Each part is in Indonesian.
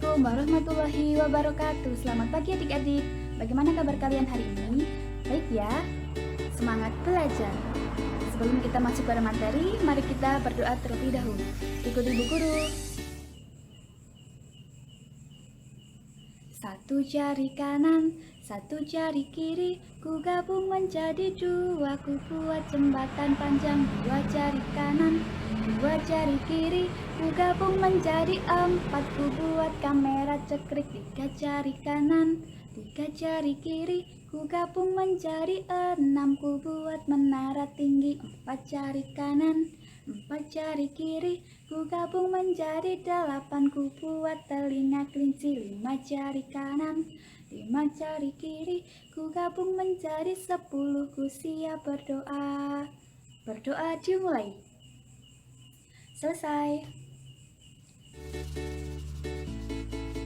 Assalamualaikum warahmatullahi wabarakatuh. Selamat pagi adik-adik. Bagaimana kabar kalian hari ini? Baik ya? Semangat belajar. Sebelum kita masuk pada materi, mari kita berdoa terlebih dahulu. Ikuti Ibu Guru. Satu jari kanan, satu jari kiri, ku gabung menjadi dua, ku buat jembatan panjang. Dua jari kanan, dua jari kiri, ku gabung menjadi empat, ku buat kamera cekrik. Tiga jari kanan, tiga jari kiri, ku gabung menjadi enam, ku buat menara tinggi. Empat jari kanan, empat jari kiri, ku gabung menjadi delapan, ku buat telinga kelinci. Lima jari kanan, lima jari kiri, ku gabung menjadi 10, ku siap berdoa. Berdoa dimulai. Selesai.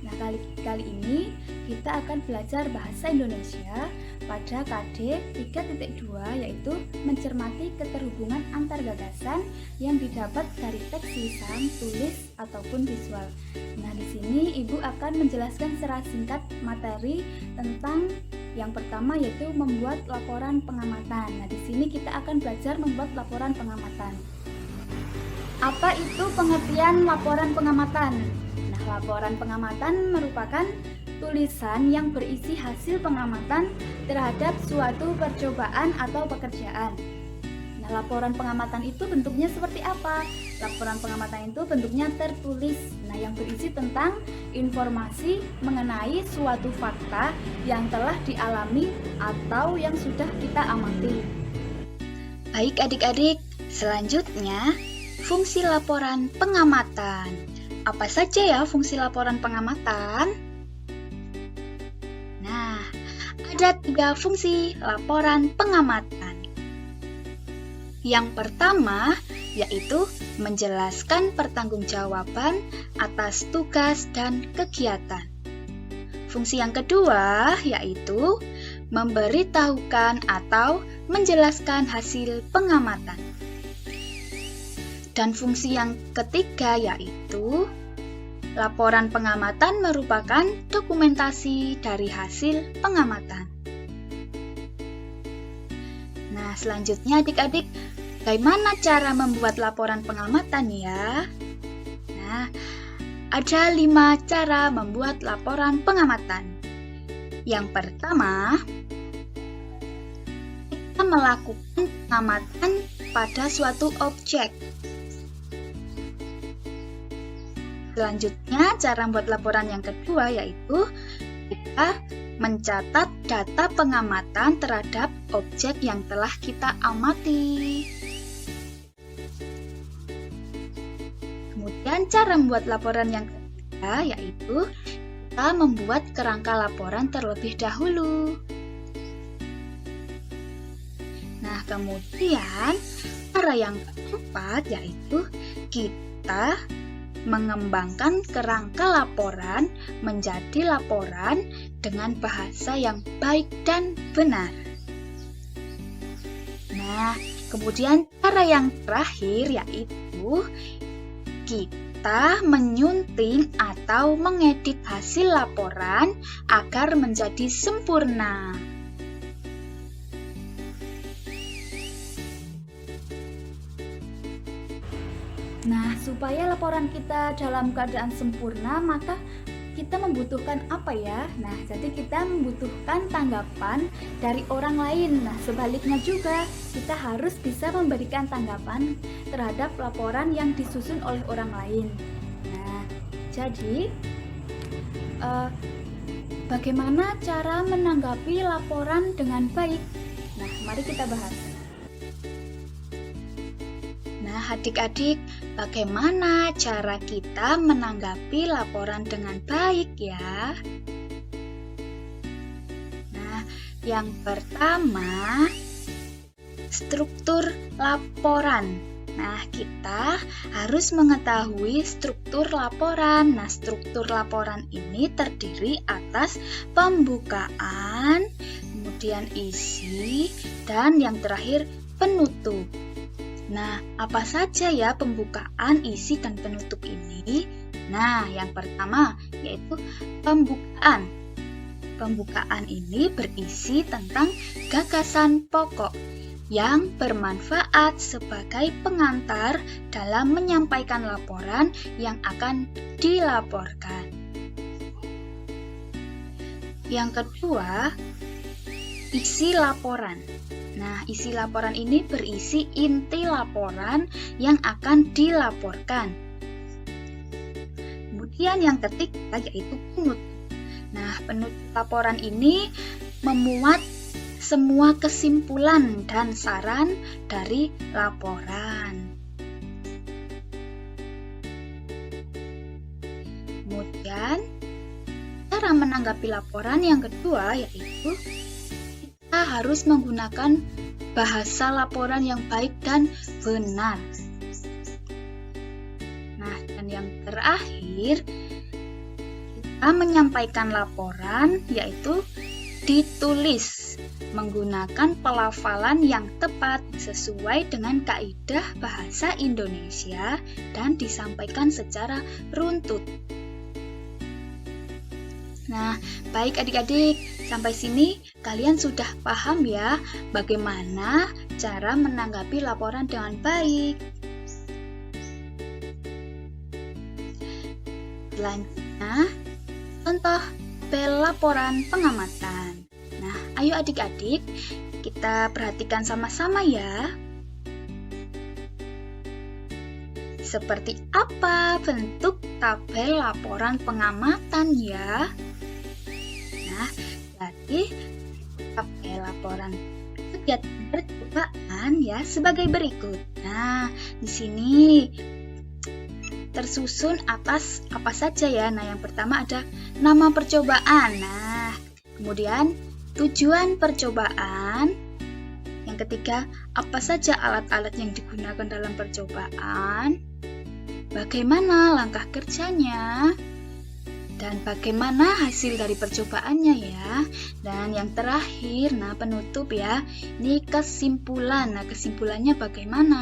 Nah, kali ini kita akan belajar bahasa Indonesia pada KD 3.2, yaitu mencermati keterhubungan antar gagasan yang didapat dari teks lisan, tulis, ataupun visual. Nah, di sini Ibu akan menjelaskan secara singkat materi tentang yang pertama, yaitu membuat laporan pengamatan. Nah, di sini kita akan belajar membuat laporan pengamatan. Apa itu pengertian laporan pengamatan? Nah, laporan pengamatan merupakan tulisan yang berisi hasil pengamatan terhadap suatu percobaan atau pekerjaan. Nah, laporan pengamatan itu bentuknya seperti apa? Laporan pengamatan itu bentuknya tertulis. Nah, yang berisi tentang informasi mengenai suatu fakta yang telah dialami atau yang sudah kita amati. Baik adik-adik, selanjutnya fungsi laporan pengamatan. Apa saja ya fungsi laporan pengamatan? Nah, ada 3 fungsi laporan pengamatan. Yang pertama yaitu menjelaskan pertanggungjawaban atas tugas dan kegiatan. Fungsi yang kedua yaitu memberitahukan atau menjelaskan hasil pengamatan. Dan fungsi yang ketiga yaitu laporan pengamatan merupakan dokumentasi dari hasil pengamatan. Nah, selanjutnya adik-adik, bagaimana cara membuat laporan pengamatan ya? Nah, ada 5 cara membuat laporan pengamatan. Yang pertama, kita melakukan pengamatan pada suatu objek. Selanjutnya, cara membuat laporan yang kedua yaitu kita mencatat data pengamatan terhadap objek yang telah kita amati. Kemudian, cara membuat laporan yang ketiga yaitu kita membuat kerangka laporan terlebih dahulu. Nah, kemudian cara yang keempat yaitu kita mengembangkan kerangka laporan menjadi laporan dengan bahasa yang baik dan benar. Nah, kemudian cara yang terakhir yaitu kita menyunting atau mengedit hasil laporan agar menjadi sempurna. Nah, supaya laporan kita dalam keadaan sempurna, maka kita membutuhkan apa ya? Nah, jadi kita membutuhkan tanggapan dari orang lain. Nah, sebaliknya juga, kita harus bisa memberikan tanggapan terhadap laporan yang disusun oleh orang lain. Nah, jadi bagaimana cara menanggapi laporan dengan baik? Nah, mari kita bahas. Nah, adik-adik, bagaimana cara kita menanggapi laporan dengan baik ya? Nah, yang pertama, struktur laporan. Nah, kita harus mengetahui struktur laporan. Nah, struktur laporan ini terdiri atas pembukaan, kemudian isi, dan yang terakhir penutup. Nah, apa saja ya pembukaan, isi, dan penutup ini? Nah, yang pertama yaitu pembukaan. Pembukaan ini berisi tentang gagasan pokok yang bermanfaat sebagai pengantar dalam menyampaikan laporan yang akan dilaporkan. Yang kedua, isi laporan. Nah, isi laporan ini berisi inti laporan yang akan dilaporkan. Kemudian yang ketiga yaitu penutup. Nah, penutup laporan ini memuat semua kesimpulan dan saran dari laporan. Kemudian, cara menanggapi laporan yang kedua yaitu kita harus menggunakan bahasa laporan yang baik dan benar. Nah, dan yang terakhir, kita menyampaikan laporan yaitu ditulis menggunakan pelafalan yang tepat sesuai dengan kaidah bahasa Indonesia dan disampaikan secara runtut. Nah, baik adik-adik, sampai sini kalian sudah paham ya bagaimana cara menanggapi laporan dengan baik. Selanjutnya, contoh pelaporan pengamatan. Nah, ayo adik-adik, kita perhatikan sama-sama ya. Seperti apa bentuk tabel laporan pengamatan ya? Nah, jadi tabel laporan kegiatan percobaan ya sebagai berikut. Nah, di sini tersusun atas apa saja ya. Nah, yang pertama ada nama percobaan. Nah, kemudian tujuan percobaan. Yang ketiga, apa saja alat-alat yang digunakan dalam percobaan. Bagaimana langkah kerjanya. Dan bagaimana hasil dari percobaannya ya. Dan yang terakhir, nah penutup ya. Ini kesimpulan. Nah, kesimpulannya bagaimana?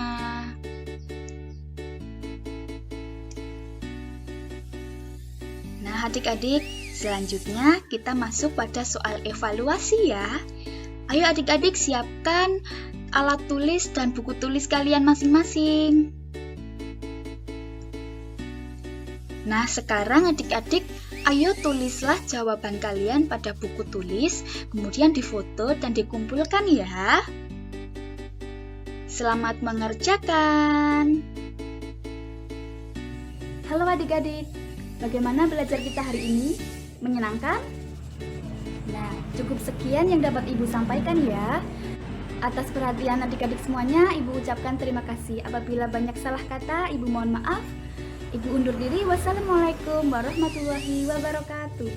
Nah, adik-adik, selanjutnya kita masuk pada soal evaluasi ya. Ayo adik-adik siapkan alat tulis dan buku tulis kalian masing-masing. Nah, sekarang adik-adik, ayo tulislah jawaban kalian pada buku tulis, kemudian difoto dan dikumpulkan ya. Selamat mengerjakan. Halo adik-adik, bagaimana belajar kita hari ini? Menyenangkan? Nah, cukup sekian yang dapat Ibu sampaikan ya. Atas perhatian adik-adik semuanya, Ibu ucapkan terima kasih. Apabila banyak salah kata, Ibu mohon maaf. Ibu undur diri. Wassalamualaikum warahmatullahi wabarakatuh.